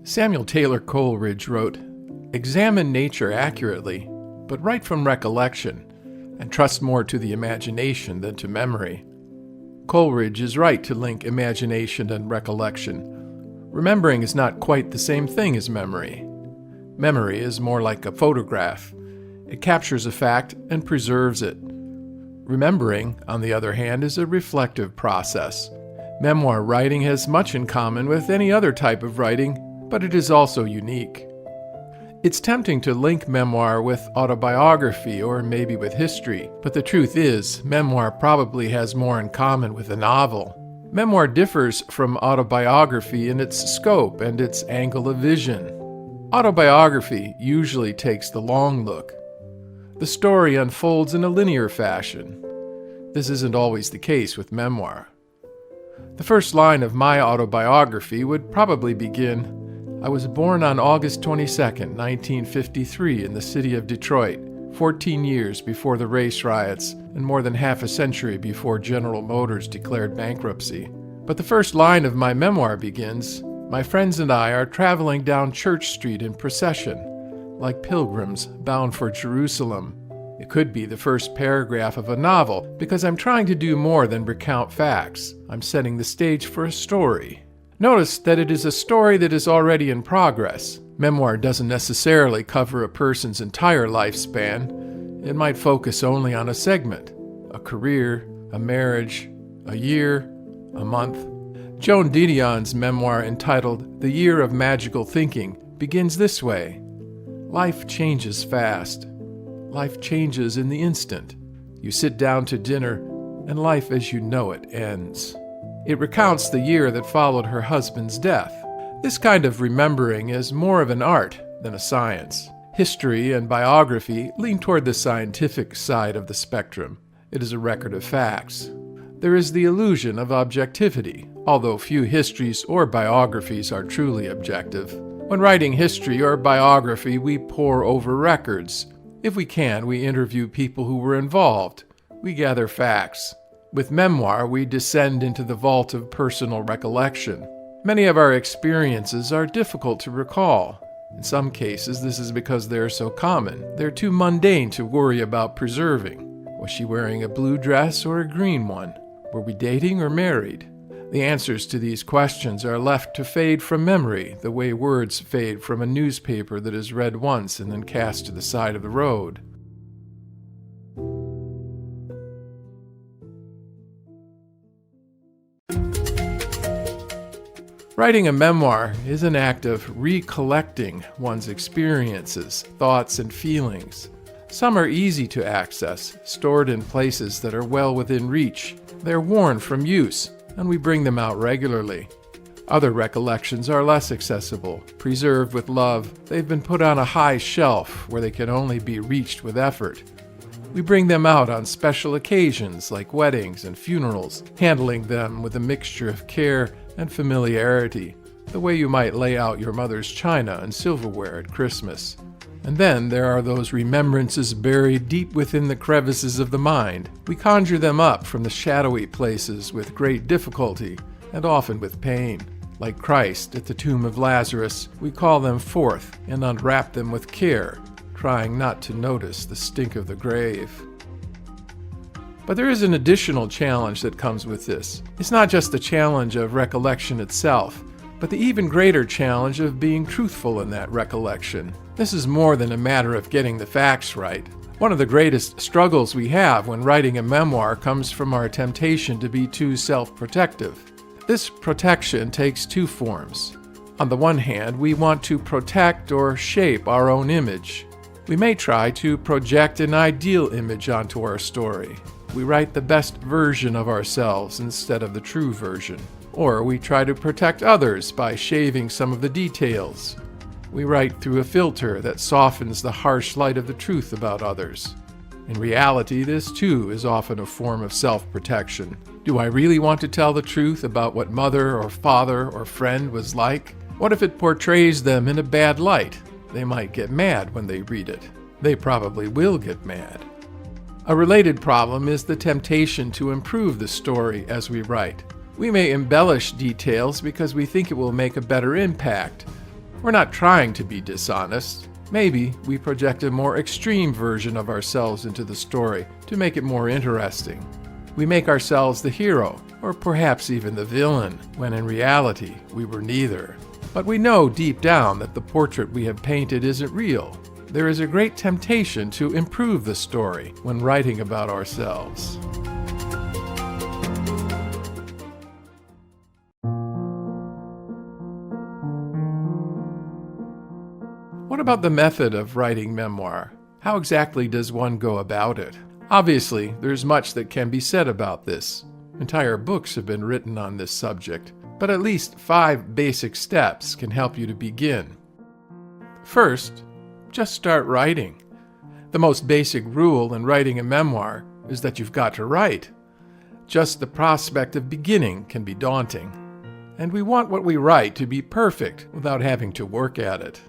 Samuel Taylor Coleridge wrote, "Examine nature accurately, but write from recollection, and trust more to the imagination than to memory." Coleridge is right to link imagination and recollection. Remembering is not quite the same thing as memory. Memory is more like a photograph. It captures a fact and preserves it. Remembering, on the other hand, is a reflective process. Memoir writing has much in common with any other type of writing, but it is also unique. It's tempting to link memoir with autobiography or maybe with history, but the truth is, memoir probably has more in common with a novel. Memoir differs from autobiography in its scope and its angle of vision. Autobiography usually takes the long look. The story unfolds in a linear fashion. This isn't always the case with memoir. The first line of my autobiography would probably begin, "I was born on August 22, 1953 in the city of Detroit, 14 years before the race riots and more than half a century before General Motors declared bankruptcy." But the first line of my memoir begins, "My friends and I are traveling down Church Street in procession, like pilgrims bound for Jerusalem." It could be the first paragraph of a novel, because I'm trying to do more than recount facts. I'm setting the stage for a story. Notice that it is a story that is already in progress. Memoir doesn't necessarily cover a person's entire lifespan. It might focus only on a segment, a career, a marriage, a year, a month. Joan Didion's memoir entitled The Year of Magical Thinking begins this way. Life changes fast. Life changes in the instant. You sit down to dinner, and life as you know it ends. It recounts the year that followed her husband's death. This kind of remembering is more of an art than a science. History and biography lean toward the scientific side of the spectrum. It is a record of facts. There is the illusion of objectivity, although few histories or biographies are truly objective. When writing history or biography, we pore over records. If we can, we interview people who were involved. We gather facts. With memoir, we descend into the vault of personal recollection. Many of our experiences are difficult to recall. In some cases, this is because they are so common. They're too mundane to worry about preserving. Was she wearing a blue dress or a green one? Were we dating or married? The answers to these questions are left to fade from memory, the way words fade from a newspaper that is read once and then cast to the side of the road. Writing a memoir is an act of recollecting one's experiences, thoughts, and feelings. Some are easy to access, stored in places that are well within reach. They're worn from use, and we bring them out regularly. Other recollections are less accessible, preserved with love. They've been put on a high shelf where they can only be reached with effort. We bring them out on special occasions like weddings and funerals, handling them with a mixture of care and familiarity, the way you might lay out your mother's china and silverware at Christmas. And then there are those remembrances buried deep within the crevices of the mind. We conjure them up from the shadowy places with great difficulty and often with pain. Like Christ at the tomb of Lazarus, we call them forth and unwrap them with care, trying not to notice the stink of the grave. But there is an additional challenge that comes with this. It's not just the challenge of recollection itself, but the even greater challenge of being truthful in that recollection. This is more than a matter of getting the facts right. One of the greatest struggles we have when writing a memoir comes from our temptation to be too self-protective. This protection takes two forms. On the one hand, we want to protect or shape our own image. We may try to project an ideal image onto our story. We write the best version of ourselves instead of the true version. Or we try to protect others by shaving some of the details. We write through a filter that softens the harsh light of the truth about others. In reality, this too is often a form of self-protection. Do I really want to tell the truth about what mother or father or friend was like? What if it portrays them in a bad light? They might get mad when they read it. They probably will get mad. A related problem is the temptation to improve the story as we write. We may embellish details because we think it will make a better impact, We're not trying to be dishonest. Maybe we project a more extreme version of ourselves into the story to make it more interesting. We make ourselves the hero, or perhaps even the villain, when in reality we were neither. But we know deep down that the portrait we have painted isn't real. There is a great temptation to improve the story when writing about ourselves. What about the method of writing memoir? How exactly does one go about it? Obviously, there's much that can be said about this. Entire books have been written on this subject, but at least 5 basic steps can help you to begin. First, just start writing. The most basic rule in writing a memoir is that you've got to write. Just the prospect of beginning can be daunting, and we want what we write to be perfect without having to work at it.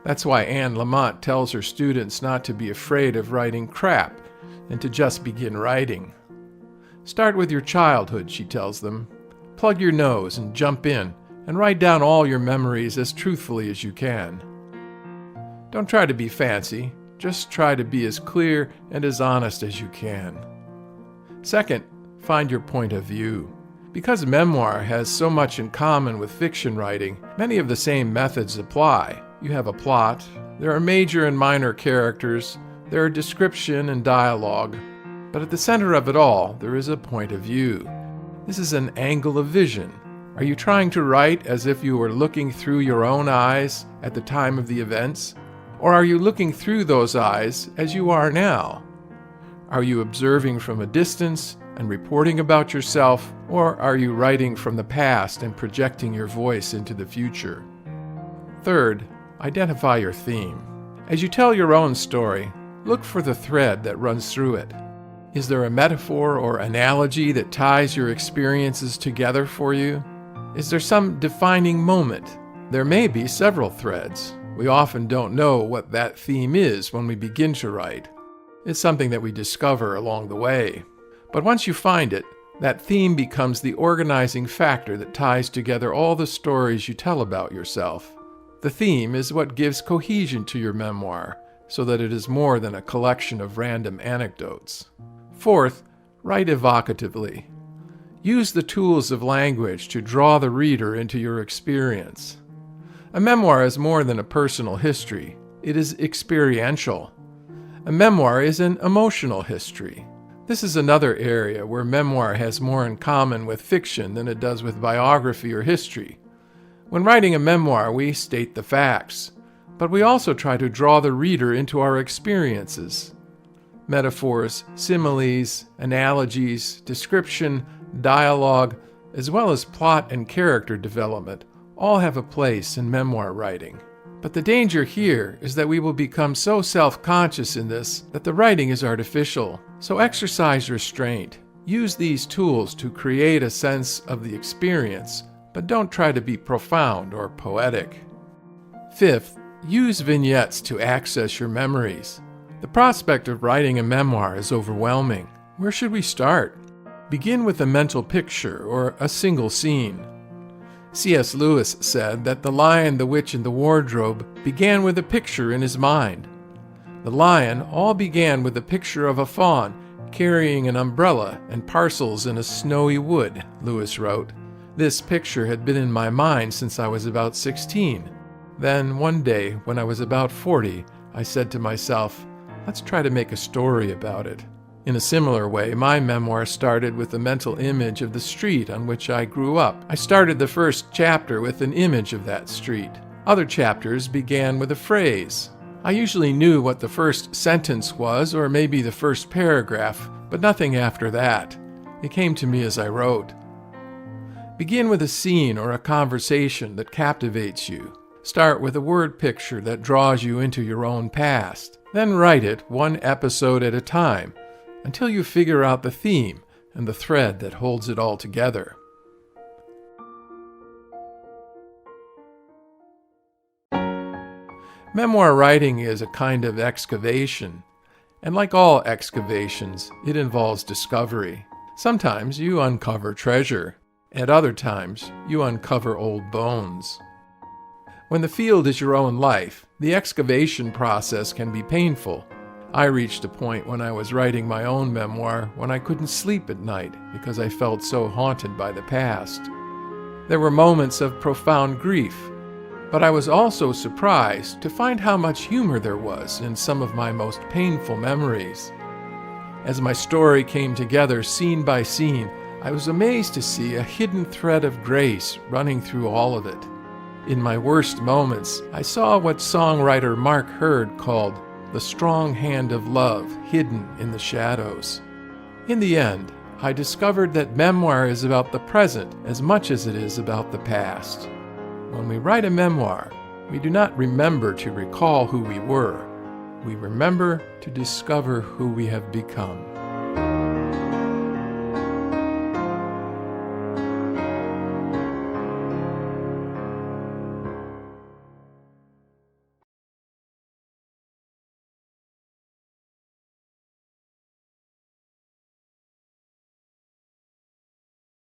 That's why Anne Lamott tells her students not to be afraid of writing crap and to just begin writing. Start with your childhood, she tells them. Plug your nose and jump in and write down all your memories as truthfully as you can. Don't try to be fancy, just try to be as clear and as honest as you can. Second, find your point of view. Because memoir has so much in common with fiction writing, many of the same methods apply. You have a plot, there are major and minor characters, there are description and dialogue, but at the center of it all, there is a point of view. This is an angle of vision. Are you trying to write as if you were looking through your own eyes at the time of the events? Or are you looking through those eyes as you are now? Are you observing from a distance and reporting about yourself, or are you writing from the past and projecting your voice into the future? Third, identify your theme. As you tell your own story, look for the thread that runs through it. Is there a metaphor or analogy that ties your experiences together for you? Is there some defining moment? There may be several threads. We often don't know what that theme is when we begin to write. It's something that we discover along the way. But once you find it, that theme becomes the organizing factor that ties together all the stories you tell about yourself. The theme is what gives cohesion to your memoir, so that it is more than a collection of random anecdotes. Fourth, write evocatively. Use the tools of language to draw the reader into your experience. A memoir is more than a personal history. It is experiential. A memoir is an emotional history. This is another area where memoir has more in common with fiction than it does with biography or history. When writing a memoir, we state the facts, but we also try to draw the reader into our experiences. Metaphors, similes, analogies, description, dialogue, as well as plot and character development, all have a place in memoir writing. But the danger here is that we will become so self-conscious in this that the writing is artificial. So exercise restraint. Use these tools to create a sense of the experience, but don't try to be profound or poetic. Fifth, use vignettes to access your memories. The prospect of writing a memoir is overwhelming. Where should we start? Begin with a mental picture or a single scene. C.S. Lewis said that The Lion, the Witch, and the Wardrobe began with a picture in his mind. The Lion all began with a picture of a fawn carrying an umbrella and parcels in a snowy wood, Lewis wrote. This picture had been in my mind since I was about 16. Then, one day, when I was about 40, I said to myself, let's try to make a story about it. In a similar way, my memoir started with a mental image of the street on which I grew up. I started the first chapter with an image of that street. Other chapters began with a phrase. I usually knew what the first sentence was, or maybe the first paragraph, but nothing after that. It came to me as I wrote. Begin with a scene or a conversation that captivates you. Start with a word picture that draws you into your own past. Then write it one episode at a time, until you figure out the theme and the thread that holds it all together. Memoir writing is a kind of excavation, and like all excavations, it involves discovery. Sometimes you uncover treasure. At other times, you uncover old bones. When the field is your own life, the excavation process can be painful. I reached a point when I was writing my own memoir when I couldn't sleep at night because I felt so haunted by the past. There were moments of profound grief, but I was also surprised to find how much humor there was in some of my most painful memories. As my story came together scene by scene, I was amazed to see a hidden thread of grace running through all of it. In my worst moments, I saw what songwriter Mark Hurd called the strong hand of love hidden in the shadows. In the end, I discovered that memoir is about the present as much as it is about the past. When we write a memoir, we do not remember to recall who we were. We remember to discover who we have become.